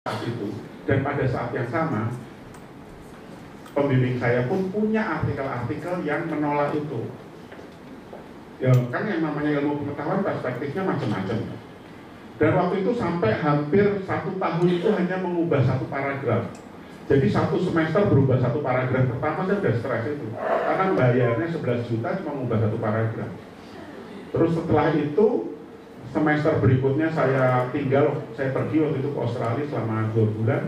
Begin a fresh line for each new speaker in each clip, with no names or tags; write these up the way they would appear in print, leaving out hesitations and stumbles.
saat itu. Dan pada saat yang sama, pembimbing saya pun punya artikel-artikel yang menolak itu. Ya kan yang namanya ilmu pengetahuan perspektifnya macam-macam. Dan waktu itu sampai hampir 1 tahun itu hanya mengubah 1 paragraf. Jadi 1 semester berubah 1 paragraf. Pertama saya udah stres itu, karena bayarnya 11 juta cuma mengubah 1 paragraf. Terus setelah itu semester berikutnya saya pergi waktu itu ke Australia selama 2 bulan.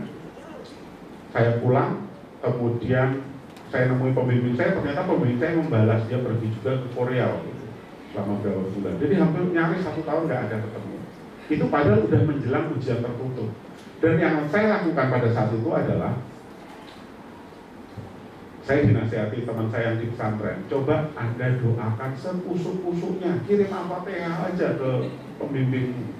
Saya pulang, kemudian saya nemui pembimbing saya, ternyata pembimbing saya membalas, dia pergi juga ke Korea waktu itu selama beberapa bulan. Jadi hampir nyaris 1 tahun nggak ada ketemu. Itu padahal udah menjelang ujian tertutup. Dan yang saya lakukan pada saat itu adalah saya dinasihati teman saya yang di pesantren, coba Anda doakan sekusuk-kusuknya, kirim Al-Fatihah aja ke pembimbingmu.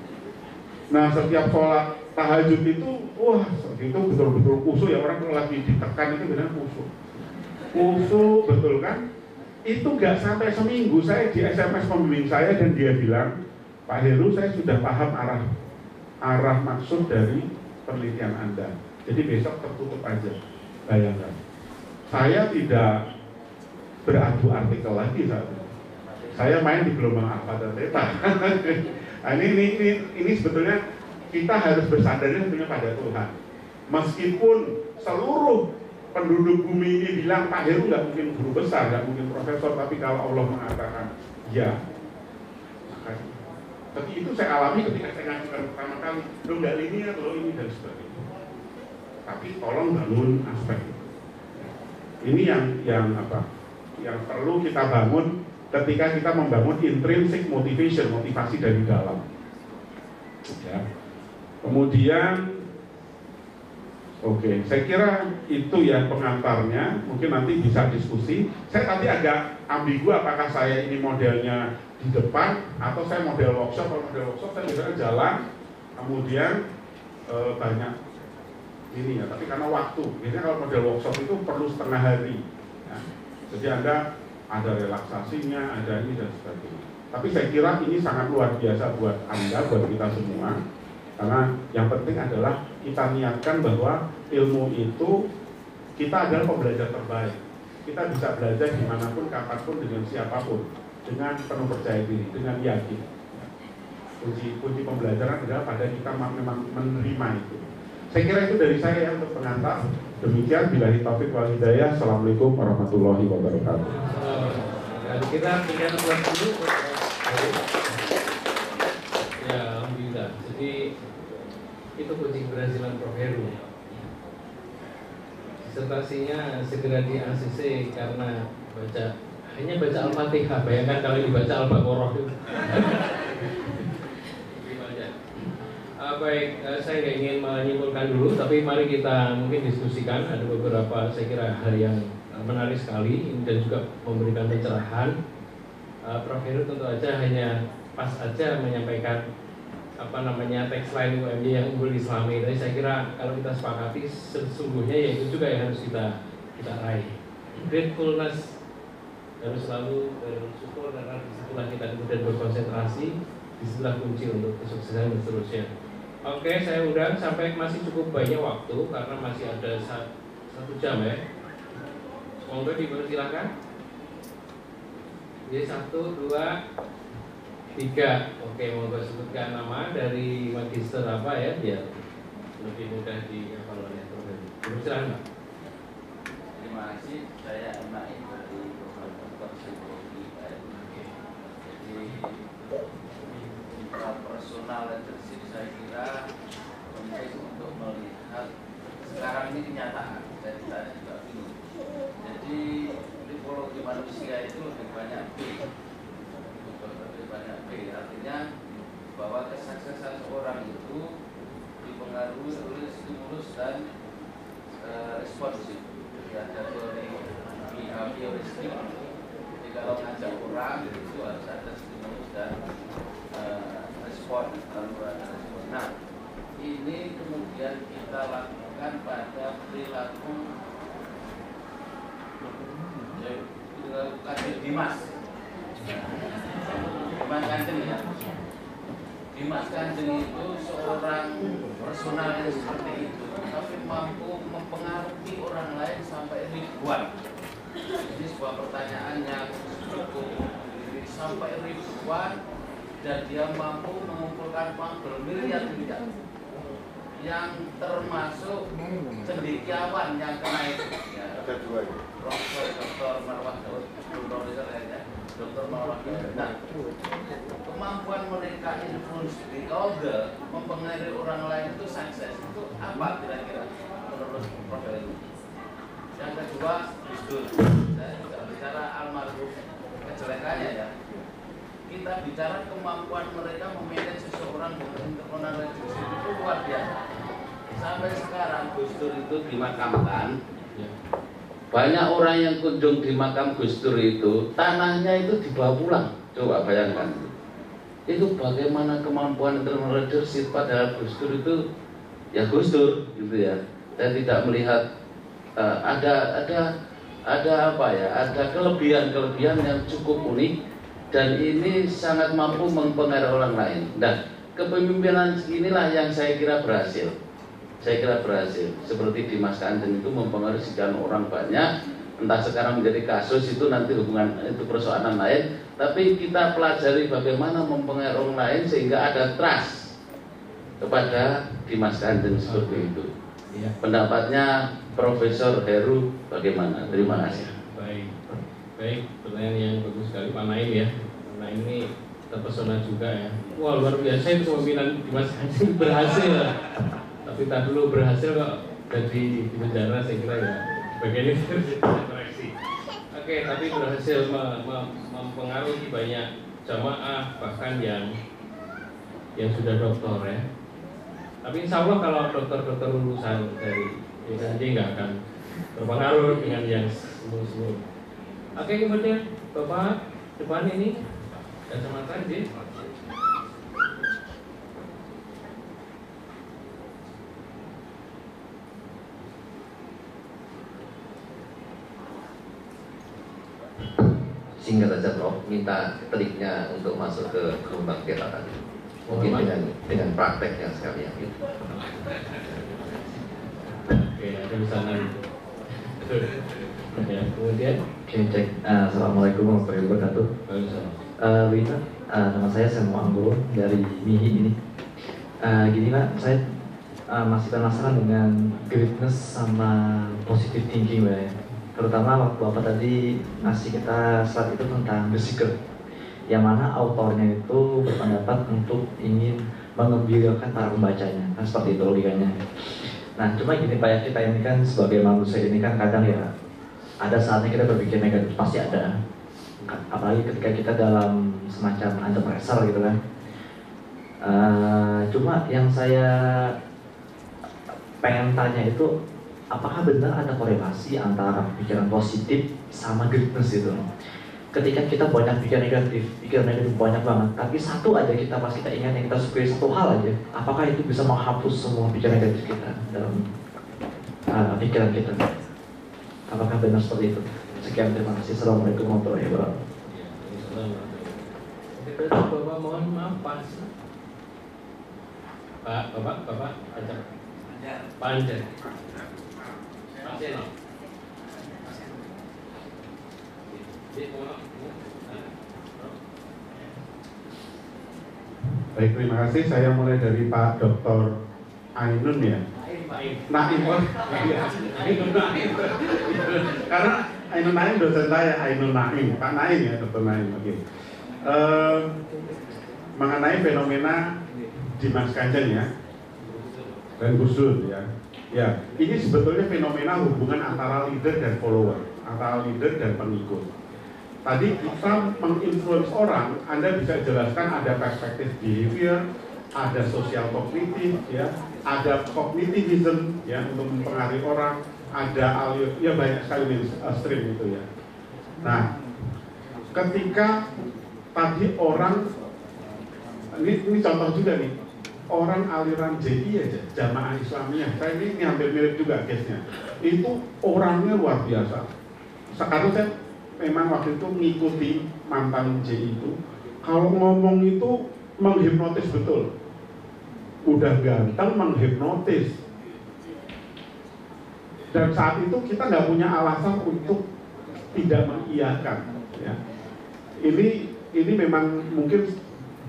Nah setiap sholat tahajud itu, wah itu betul-betul kusuk ya, orang kalau lagi ditekan itu benar kusuk betul kan? Itu nggak sampai seminggu saya di SMS pembimbing saya dan dia bilang, Pak Heru, saya sudah paham arah maksud dari penelitian Anda. Jadi besok tertutup aja. Bayangkan, saya tidak beradu artikel lagi saat itu. Saya main di gelombang alfa dan theta. Nah, ini sebetulnya kita harus bersandarnya sebetulnya pada Tuhan. Meskipun seluruh penduduk bumi ini bilang Pak Heru nggak mungkin guru besar, nggak mungkin profesor, tapi kalau Allah mengatakan ya, maka tapi itu saya alami ketika saya ngajukan pertama kali, lo nggak linear, lo ini dan sebagainya. Tapi tolong bangun aspek itu. Ini yang perlu kita bangun ketika kita membangun intrinsic motivation, motivasi dari dalam. Ya. Kemudian, saya kira itu ya pengantarnya. Mungkin nanti bisa diskusi. Saya tadi agak ambigu apakah saya ini modelnya di depan atau saya model workshop. Kalau model workshop saya biasanya jalan, kemudian banyak ini ya, tapi karena waktu, biasanya kalau model workshop itu perlu setengah hari ya. Jadi Anda ada relaksasinya, ada ini dan sebagainya. Tapi saya kira ini sangat luar biasa buat Anda, buat kita semua. Karena yang penting adalah kita niatkan bahwa ilmu itu kita adalah pembelajar terbaik. Kita bisa belajar dimanapun, kapanpun, dengan siapapun, dengan penuh percaya diri, dengan yakin. Kunci pembelajaran adalah pada kita memang menerima itu. Saya kira itu dari saya untuk pengantar. Demikian, billahi taufik wal hidayah. Assalamualaikum warahmatullahi wabarakatuh.
Kita berikan buat dulu. Ya, alhamdulillah. Jadi itu kunci keberhasilan Prof. Heru. Disertasinya segera di ACC karena hanya baca Al-Fatihah. Bayangkan kalau dibaca Al-Baqarah itu. Baik, saya nggak ingin menyimpulkan dulu, tapi mari kita mungkin diskusikan. Ada beberapa saya kira hal yang menarik sekali dan juga memberikan pencerahan. Prof. Heru tentu aja hanya pas aja menyampaikan tagline UMY yang unggul Islami. Tapi saya kira kalau kita sepakati sesungguhnya ya itu juga yang harus kita raih. Gratefulness harus selalu bersyukur karena disitulah kita kemudian berkonsentrasi, disitulah kunci untuk kesuksesan dan seterusnya. Oke, saya undang sampai masih cukup banyak waktu karena masih ada 1 jam ya. Monggo dipersilakan. Jadi 1, 2, 3. Oke, monggo sebutkan nama dari magister apa ya biar lebih mudah dihafal oleh Prof. Silakan, Pak.
Terima kasih. Saya Main dari Program Psikologi. Jadi personal leadership saya kira penting untuk melihat sekarang ini kenyataan. Saya juga bingung. Jadi tipologi manusia itu lebih banyak B, artinya bahwa kesuksesan seorang itu dipengaruhi oleh stimulus dan responsif. Jadi ada teori behavioristik. Jadi kalau ngajak orang itu harus ada stimulus dan respon. Nah, ini kemudian kita lakukan pada perilaku Dimas Kanjeng ya. Dimas Kanjeng itu seorang personal yang seperti itu. kemampuan. Ini sebuah pertanyaan yang cukup sampai ribuan dan dia mampu mengumpulkan uang bermiliar-miliar, yang termasuk cendekiawan yang kena itu. Ya, ada dua, Profesor Dr. Marwah Daud, Profesor ya, Dr. Marwah Daud. Nah, kemampuan mereka influence the other, mempengaruhi orang lain itu sukses. Itu apa kira-kira menurut Prof. Heru? Yang kedua, Gus Dur. Saya tidak bicara almarhum kejelekannya ya. Kita bicara kemampuan mereka memanage seseorang dengan internal religius itu luar biasa. Sampai sekarang Gus Dur itu dimakamkan. Banyak orang yang kunjung di makam Gus Dur itu, tanahnya itu dibawa pulang. Coba bayangkan. Itu bagaimana kemampuan internal leadership pada Gus Dur itu, ya Gus Dur gitu ya. Saya tidak melihat ada apa ya, ada kelebihan yang cukup unik dan ini sangat mampu mempengaruhi orang lain. Dan kepemimpinan inilah yang saya kira berhasil. Seperti Dimas Kanjeng itu mempengaruhi sekian orang banyak. Entah sekarang menjadi kasus itu nanti hubungan itu persoalan lain. Tapi kita pelajari bagaimana mempengaruhi orang lain sehingga ada trust kepada Dimas Kanjeng seperti itu. Ya. Pendapatnya Profesor Heru bagaimana? Terima kasih.
Baik, pertanyaan yang bagus sekali Pak Naim ya. Pak Naim ini terpesona juga ya. Wah luar biasa itu kepemimpinan Dimas Kanjeng berhasil. Tapi tak dulu berhasil kok jadi di penjara saya kira ya. Bagian ini koreksi. Oke, tapi berhasil mempengaruhi banyak jamaah bahkan yang sudah doktor ya. Tapi insya Allah kalau dokter-dokter lulusan dari IKJ nggak akan terpengaruh dengan yang semua. Oke, kemudian Bapak depan ini kacamata ini.
Singkat saja Prof, minta triknya untuk masuk ke gelombang theta tadi. Mungkin dengan prakteknya sekalian gitu.
Oke, ada di sana. Ya, kemudian
cek. Assalamualaikum warahmatullahi wabarakatuh. Wita, nama saya Samuel Anggoro dari MIHI ini. Gini Pak, saya masih penasaran dengan greatness sama positive thinking Pak ya. Terutama waktu Bapak tadi ngasih kita slide itu tentang The Secret, yang mana autornya itu berpendapat untuk ingin mengembirakan para pembacanya, kan seperti itu logikanya. Nah, cuma gini Pak ya, kita ini kan sebagai manusia ini kan kadang ya ada saatnya kita berpikir negatif, pasti ada. Apalagi ketika kita dalam semacam under pressure gitu kan. Cuma yang saya pengen tanya itu, apakah benar ada korelasi antara pikiran positif sama greatness itu? Ketika kita banyak pikiran negatif banyak banget, tapi satu aja kita pas kita ingat yang kita sukai satu hal aja, apakah itu bisa menghapus semua pikiran negatif kita dalam pikiran kita? Apakah benar seperti itu? Sekian, terima kasih. Assalamualaikum warahmatullahi wabarakatuh.
Bapak mohon maaf Pak. Bapak ajak Panjang.
Baik, terima kasih. Saya mulai dari Pak Dr. Ainun ya. Naim. Karena Ainun Naim dosen saya, Ainun Naim. Pak Naim ya, Dr. Naim. Oke. Mengenai fenomena Dimas Kanjeng ya, dan Gus Dur ya. Ya, ini sebetulnya fenomena hubungan antara leader dan follower, antara leader dan pengikut. Tadi kita menginfluence orang, Anda bisa jelaskan ada perspektif behavior, ada sosial kognitif, ya, ada kognitivism, ya, untuk mempengaruhi orang, ada alir, ya banyak sekali stream itu ya. Nah, ketika tadi orang, ini contoh juga nih, orang aliran JI aja, Jamaah Islamiyah, saya ini hampir mirip juga case-nya, itu orangnya luar biasa. Sekarang saya memang waktu itu mengikuti mantan JI itu, kalau ngomong itu menghipnotis betul, udah ganteng menghipnotis. Dan saat itu kita nggak punya alasan untuk tidak mengiyakan. Ya. Ini memang mungkin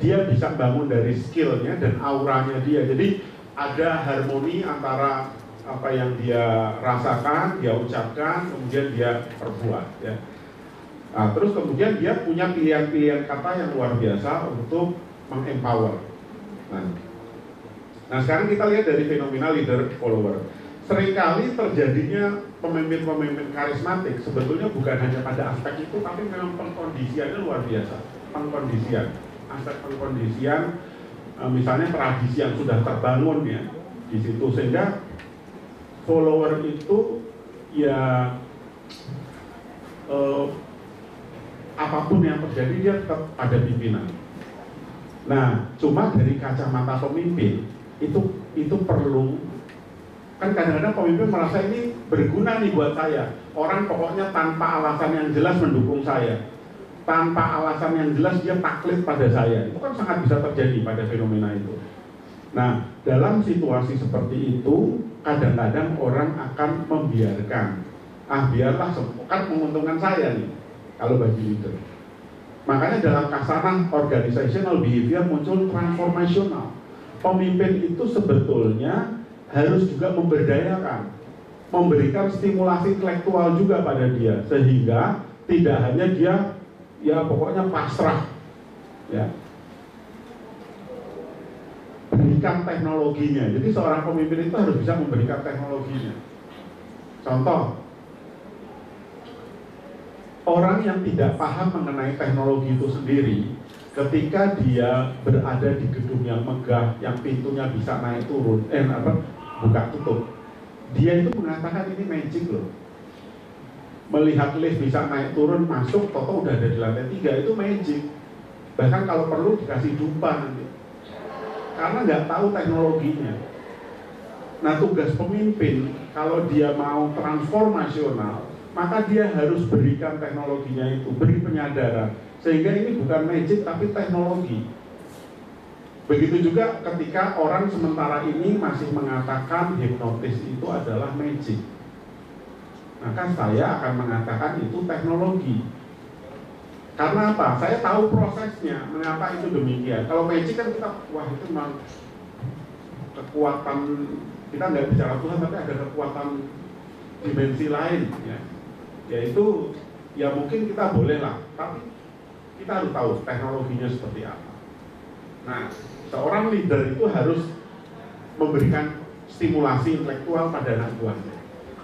dia bisa bangun dari skillnya dan auranya dia. Jadi ada harmoni antara apa yang dia rasakan, dia ucapkan, kemudian dia perbuat. Ya. Nah, terus kemudian dia punya pilihan-pilihan kata yang luar biasa untuk mengempower. Nah sekarang kita lihat dari fenomena leader follower. Seringkali terjadinya pemimpin-pemimpin karismatik sebetulnya bukan hanya pada aspek itu, tapi memang pengkondisiannya luar biasa. Pengkondisian, aspek pengkondisian, misalnya tradisi yang sudah terbangun ya di situ, sehingga follower itu ya apapun yang terjadi dia tetap ada pimpinan. Nah, cuma dari kacamata pemimpin itu perlu, kan kadang-kadang pemimpin merasa ini berguna nih buat saya. Orang pokoknya tanpa alasan yang jelas mendukung saya, tanpa alasan yang jelas dia taklid pada saya. Itu kan sangat bisa terjadi pada fenomena itu. Nah, dalam situasi seperti itu kadang-kadang orang akan membiarkan, biarlah kan menguntungkan saya nih kalau bagi leader. Makanya dalam kasaran organizational behavior muncul transformational. Pemimpin itu sebetulnya harus juga memberdayakan, memberikan stimulasi intelektual juga pada dia, sehingga tidak hanya dia ya pokoknya pasrah, ya. Berikan teknologinya. Jadi seorang pemimpin itu harus bisa memberikan teknologinya. Contoh, orang yang tidak paham mengenai teknologi itu sendiri, ketika dia berada di gedung yang megah, yang pintunya bisa naik turun, buka tutup, dia itu mengatakan ini magic loh. Melihat lift bisa naik turun, masuk, toto udah ada di lantai 3, itu magic. Bahkan kalau perlu dikasih dupa nanti, karena nggak tahu teknologinya. Nah tugas pemimpin kalau dia mau transformasional, maka dia harus berikan teknologinya itu, beri penyadaran, sehingga ini bukan magic tapi teknologi. Begitu juga ketika orang sementara ini masih mengatakan hipnotis itu adalah magic, maka saya akan mengatakan itu teknologi. Karena apa? Saya tahu prosesnya, mengapa itu demikian. Kalau magic kan kita, wah itu memang kekuatan, kita nggak bicara Tuhan, tapi ada kekuatan dimensi lain, ya. Yaitu, ya mungkin kita boleh lah, tapi kita harus tahu teknologinya seperti apa. Nah, seorang leader itu harus memberikan stimulasi intelektual pada anak buahnya,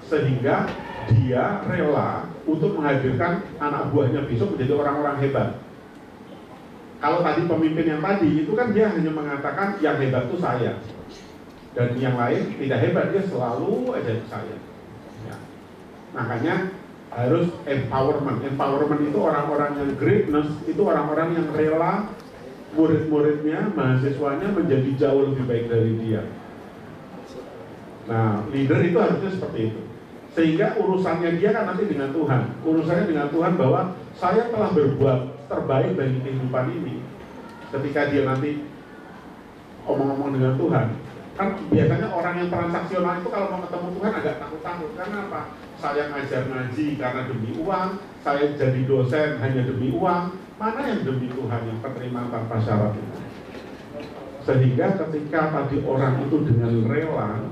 sehingga dia rela untuk menghadirkan anak buahnya besok menjadi orang-orang hebat. Kalau tadi pemimpin yang tadi, itu kan dia hanya mengatakan yang hebat itu saya, dan yang lain tidak hebat, dia selalu aja saya. Ya. Makanya harus empowerment. Empowerment itu orang-orang yang greatness, itu orang-orang yang rela murid-muridnya, mahasiswanya menjadi jauh lebih baik dari dia. Nah, leader itu harusnya seperti itu. Sehingga urusannya dia kan nanti dengan Tuhan. Urusannya dengan Tuhan bahwa saya telah berbuat terbaik bagi kehidupan ini. Ketika dia nanti omong-omong dengan Tuhan, kan biasanya orang yang transaksional itu kalau mau ketemu Tuhan agak takut-takut. Karena apa? Saya ngajar ngaji karena demi uang, saya jadi dosen hanya demi uang. Mana yang demi Tuhan, yang penerimaan tanpa syarat itu? Sehingga ketika tadi orang itu dengan rela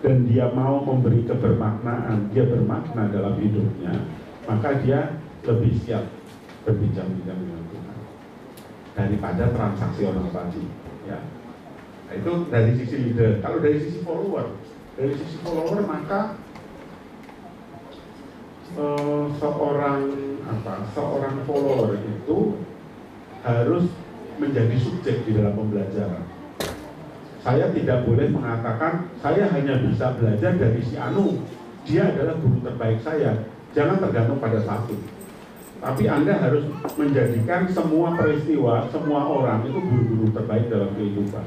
dan dia mau memberi kebermaknaan, dia bermakna dalam hidupnya, maka dia lebih siap berbincang-bincang dengan Tuhan daripada transaksional tadi, ya. Nah, itu dari sisi leader. Kalau dari sisi follower maka seorang follower itu harus menjadi subjek di dalam pembelajaran. Saya tidak boleh mengatakan saya hanya bisa belajar dari si Anu, dia adalah guru terbaik saya. Jangan tergantung pada satu. Tapi Anda harus menjadikan semua peristiwa, semua orang itu guru-guru terbaik dalam kehidupan.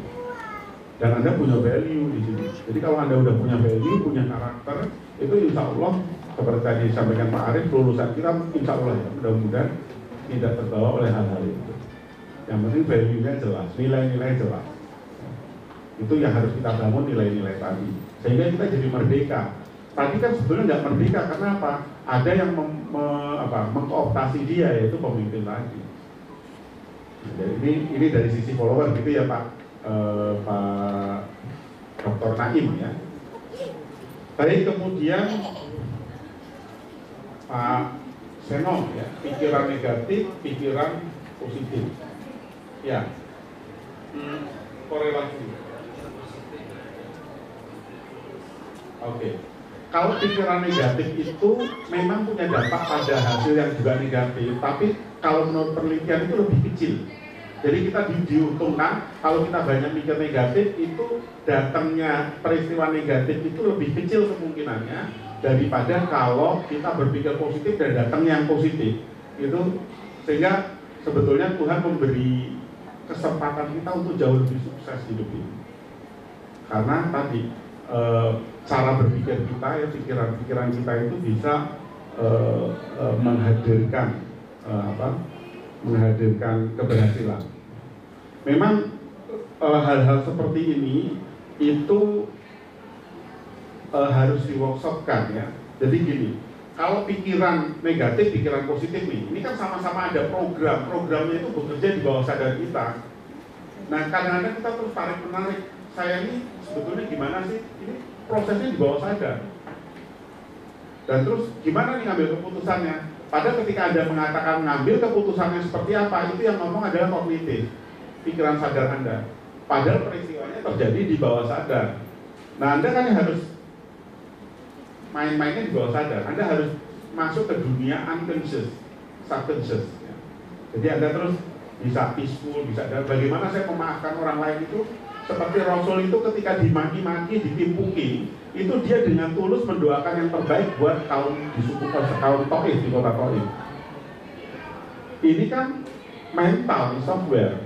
Dan Anda punya value di sini. Jadi kalau Anda udah punya value, punya karakter, itu insya Allah seperti tadi disampaikan Pak Arief, lulusan kita insya Allah ya, mudah-mudahan tidak terbawa oleh hal-hal itu. Yang penting value-nya jelas, nilai-nilai jelas. Itu yang harus kita bangun, nilai-nilai tadi, sehingga kita jadi merdeka. tadi kan sebetulnya nggak merdeka, karena apa? Ada yang mengkooptasi dia, yaitu pemimpin tadi. Jadi ini dari sisi follower gitu ya Pak Dr. Naim ya. Baik, kemudian Pak Seno ya, pikiran negatif, pikiran positif. Ya, korelasi. Oke. Kalau pikiran negatif itu memang punya dampak pada hasil yang juga negatif, tapi kalau menurut penelitian itu lebih kecil. Jadi kita diuntungkan kalau kita banyak mikir negatif, itu datangnya peristiwa negatif itu lebih kecil kemungkinannya daripada kalau kita berpikir positif dan datangnya yang positif. Itu sehingga sebetulnya Tuhan memberi kesempatan kita untuk jauh lebih sukses hidup ini. Karena tadi cara berpikir kita ya, pikiran-pikiran kita itu bisa menghadirkan keberhasilan. Memang hal-hal seperti ini itu harus di-workshopkan ya. Jadi gini, kalau pikiran negatif, pikiran positif nih, ini kan sama-sama ada programnya itu bekerja di bawah sadar kita. Nah kadang-kadang kita terus tarik-menarik, saya ini sebetulnya gimana sih? Ini prosesnya di bawah sadar. Dan terus gimana nih ngambil keputusannya? Padahal ketika Anda mengatakan ngambil keputusannya seperti apa, itu yang ngomong adalah kognitif, pikiran sadar Anda. Padahal peristiwanya terjadi di bawah sadar. Nah Anda kan harus main-mainnya di bawah sadar. Anda harus masuk ke dunia unconscious, subconscious ya. Jadi Anda terus bisa peaceful, bisa bagaimana saya memaafkan orang lain itu. Seperti Rasul itu ketika dimaki-maki, ditimpuki, itu dia dengan tulus mendoakan yang terbaik buat kaum di suku kaum Taif, di kota Taif. Ini kan mental software.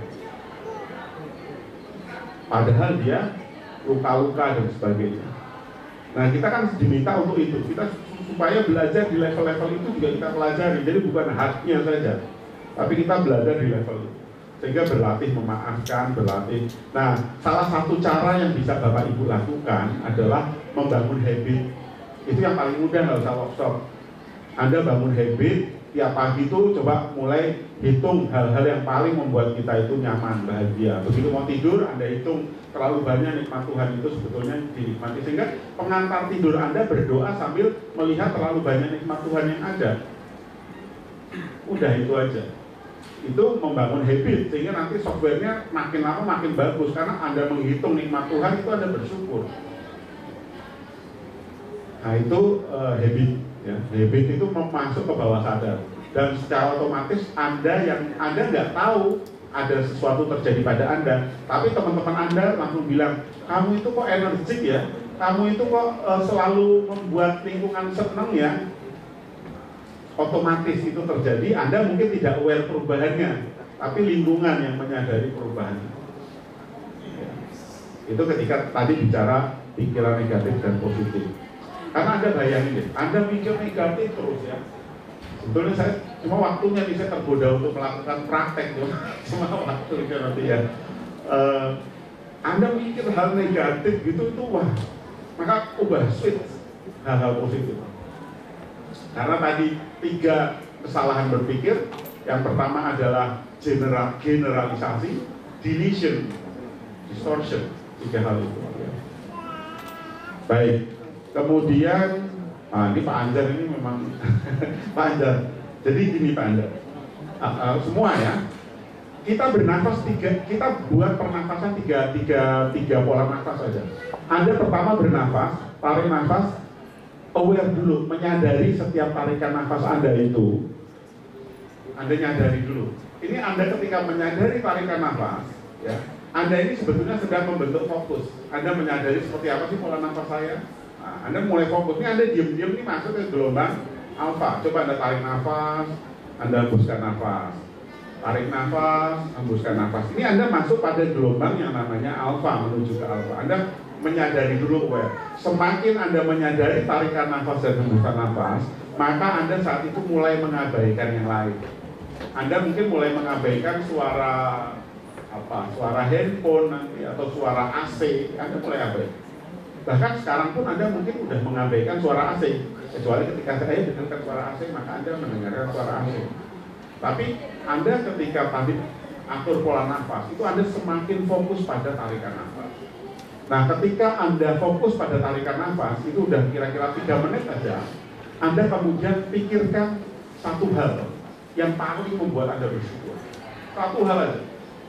Padahal dia luka-luka dan sebagainya. Nah kita kan diminta untuk itu, kita supaya belajar di level-level itu juga kita pelajari. Jadi bukan hardnya saja, tapi kita belajar di level itu. Sehingga berlatih memaafkan, berlatih. Nah, salah satu cara yang bisa Bapak Ibu lakukan adalah membangun habit. Itu yang paling mudah, nggak usah workshop. Anda bangun habit, tiap pagi itu coba mulai hitung hal-hal yang paling membuat kita itu nyaman, bahagia. Begitu mau tidur, Anda hitung terlalu banyak nikmat Tuhan itu sebetulnya dinikmati. Sehingga pengantar tidur Anda berdoa sambil melihat terlalu banyak nikmat Tuhan yang ada. Udah itu aja. Itu membangun habit, sehingga nanti softwarenya makin lama makin bagus karena Anda menghitung nikmat Tuhan itu Anda bersyukur. Nah itu habit ya. Habit itu masuk ke bawah sadar dan secara otomatis Anda nggak tahu ada sesuatu terjadi pada Anda, tapi teman-teman Anda langsung bilang, kamu itu kok energik ya, kamu itu kok selalu membuat lingkungan senang ya. Otomatis itu terjadi, Anda mungkin tidak aware perubahannya, tapi lingkungan yang menyadari perubahan. Ya. Itu ketika tadi bicara pikiran negatif dan positif. Karena Anda bayangin deh, Anda mikir negatif terus ya. Sebetulnya saya cuma waktunya nih, saya tergoda untuk melakukan praktek cuma waktunya nanti ya. Anda mikir hal negatif gitu itu wah, maka ubah switch hal-hal positif. Karena tadi 3 kesalahan berpikir. Yang pertama adalah generalisasi, deletion, distortion, 3 hal itu. Baik, kemudian ini Pak Anjar ini memang Pak Anjar. Jadi gini Pak Anjar, semua ya, kita bernafas kita buat pernafasan tiga pola nafas saja. Anda pertama bernafas, tarik nafas, aware dulu, menyadari setiap tarikan nafas Anda itu. Anda nyadari dulu. Ini Anda ketika menyadari tarikan nafas, ya, Anda ini sebetulnya sedang membentuk fokus. Anda menyadari seperti apa sih pola nafas saya. Nah, Anda mulai fokus. Ini Anda diam-diam ini masuk ke gelombang alfa. Coba Anda tarik nafas, Anda hembuskan nafas. Tarik nafas, hembuskan nafas. Ini Anda masuk pada gelombang yang namanya alfa, menuju ke alfa. Anda menyadari dulu, semakin Anda menyadari tarikan nafas dan hembusan nafas, maka Anda saat itu mulai mengabaikan yang lain. Anda mungkin mulai mengabaikan suara handphone nanti atau suara AC, Anda mulai abaikan. Bahkan sekarang pun Anda mungkin udah mengabaikan suara AC, kecuali ketika saya dengarkan suara AC maka Anda mendengarkan suara AC. Tapi Anda ketika tadi atur pola nafas itu Anda semakin fokus pada tarikan nafas. Nah, ketika Anda fokus pada tarikan nafas itu udah kira-kira 3 menit aja, Anda kemudian pikirkan satu hal yang paling membuat Anda bersyukur. Satu hal aja.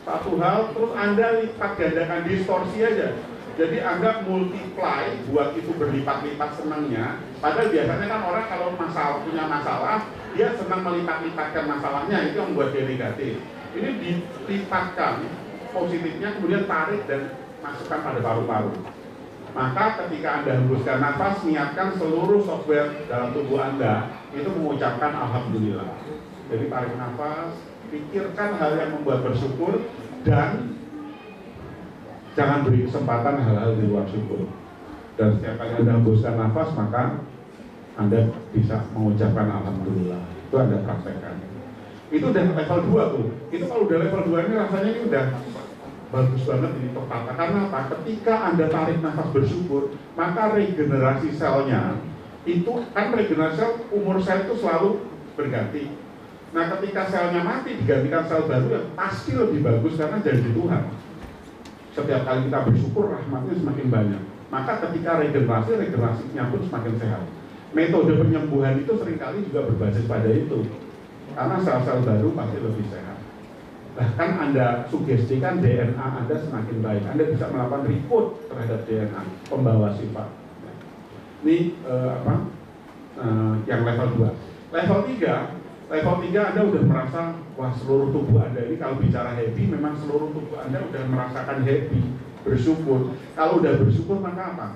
Satu hal, terus Anda lipat gandakan distorsi aja. Jadi Anda multiply, buat itu berlipat-lipat senangnya. Padahal biasanya kan orang kalau punya masalah, dia senang melipat-lipatkan masalahnya, itu yang membuat dia negatif. Ini dilipatkan positifnya, kemudian tarik dan masukkan pada paru-paru. Maka ketika Anda hembuskan nafas, niatkan seluruh software dalam tubuh Anda itu mengucapkan Alhamdulillah. Jadi tarik nafas, pikirkan hal yang membuat bersyukur, dan jangan beri kesempatan hal-hal di luar syukur. Dan setiap kali Anda hembuskan nafas, maka Anda bisa mengucapkan Alhamdulillah. Itu Anda praktekkan. Itu udah level 2 tuh. Itu kalau udah level 2 ini rasanya ini udah bagus banget ini tertata. Karena apa? Ketika Anda tarik nafas bersyukur, maka regenerasi selnya itu kan regenerasi sel, umur sel itu selalu berganti. Nah, ketika selnya mati digantikan sel baru yang pasti lebih bagus karena janji Tuhan. Setiap kali kita bersyukur, rahmatnya semakin banyak. Maka ketika regenerasinya pun semakin sehat. Metode penyembuhan itu seringkali juga berbasis pada itu. Karena sel-sel baru pasti lebih sehat. Bahkan Anda sugestikan DNA Anda semakin baik. Anda bisa melakukan report terhadap DNA pembawa sifat. Ini yang level 2. Level 3 Anda udah merasa, wah seluruh tubuh Anda ini kalau bicara happy, memang seluruh tubuh Anda udah merasakan happy, bersyukur. Kalau udah bersyukur maka apa?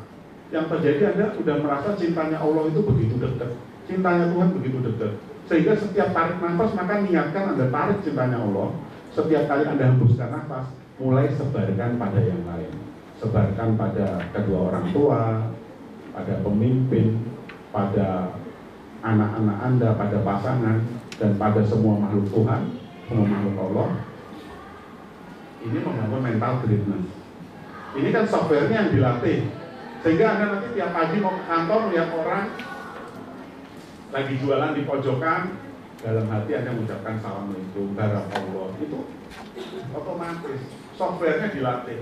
Yang terjadi Anda udah merasa cintanya Allah itu begitu dekat, cintanya Tuhan begitu dekat. Sehingga setiap tarik nafas maka niatkan Anda tarik cintanya Allah. Setiap kali Anda hembuskan nafas, mulai sebarkan pada yang lain. Sebarkan pada kedua orang tua, pada pemimpin, pada anak-anak Anda, pada pasangan, dan pada semua makhluk Tuhan, semua makhluk Allah. Ini membangun mental greatness. Ini kan softwarenya yang dilatih. Sehingga Anda nanti tiap pagi mau ke kantor melihat orang lagi jualan di pojokan, dalam hati Anda mengucapkan Assalamualaikum, Barakallah. Itu otomatis softwarenya dilatih.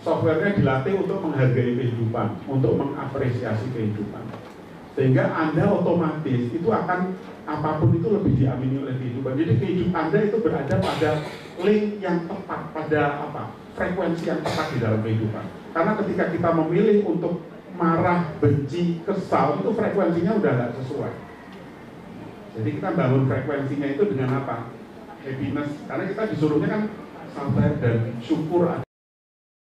Softwarenya dilatih untuk menghargai kehidupan, untuk mengapresiasi kehidupan. Sehingga Anda otomatis itu akan apapun itu lebih diamini oleh kehidupan. Jadi kehidupan Anda itu berada pada link yang tepat, pada frekuensi yang tepat di dalam kehidupan. Karena ketika kita memilih untuk marah, benci, kesal, itu frekuensinya udah nggak sesuai. Jadi kita bangun frekuensinya itu dengan apa? Happiness. Karena kita disuruhnya kan sabar dan syukur